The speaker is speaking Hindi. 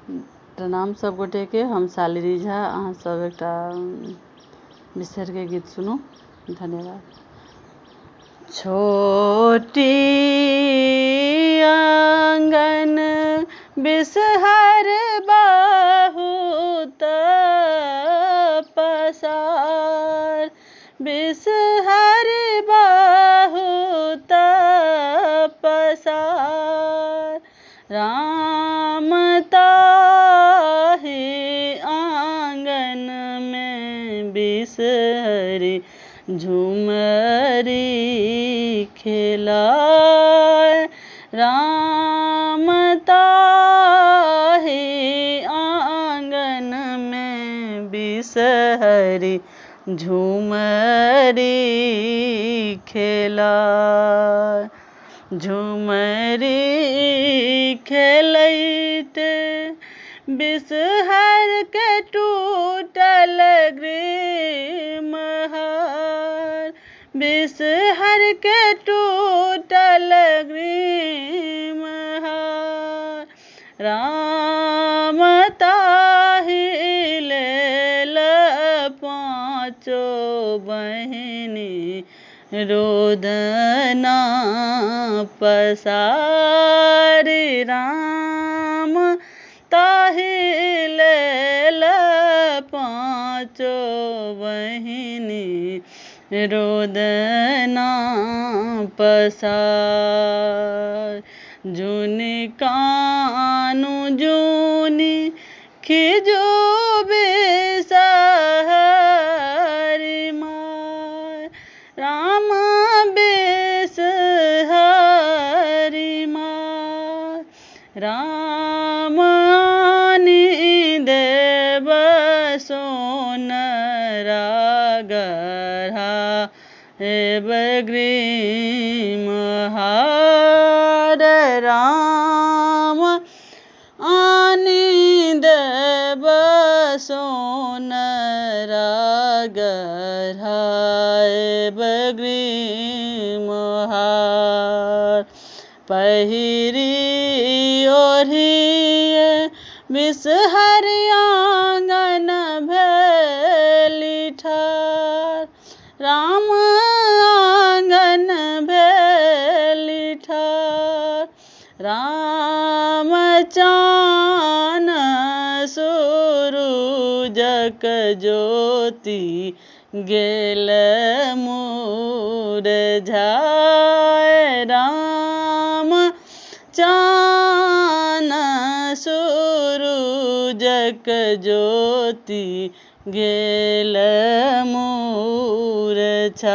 प्रणाम सब गोटे के। हम शालिनी झा। अहाँ सब एकटा बिसहर के गीत सुनू। धन्यवाद। छोटी आंगन बिसहर बहुत पसार, बिसहर बहुत पसार। राम ताहि आंगन में बिसहरी झुमरी खेलाए। राम ताहि आंगन में बिसहरी झुमरी खेलाए। झुमरी खेलैते बिसहर के टूटल ग्रीमहार, बिसहर के टूटल ग्रीमहार। राम ताहि लेल पाँचो बहिनी रोदना पसारी। राम ताहि लेल पाँचो बहिनी रोदना पसार। जुनि कानू जुनि खिजू बिसहरी माय। राम बिसहरी माय। राम आनि देव सोनरा गढ़ा हेब ग्रीमहार। राम आनि देव सोनरा गढ़ा हेब ग्रीमहार। पहिरी ओढ़िए बिसहर आंगन भेली ठार। राम आंगन भेली ठार। राम चान सुरुजक ज्योति गेल मुरझाए। राम चान सुरुजक ज्योति गेल मुरझाए।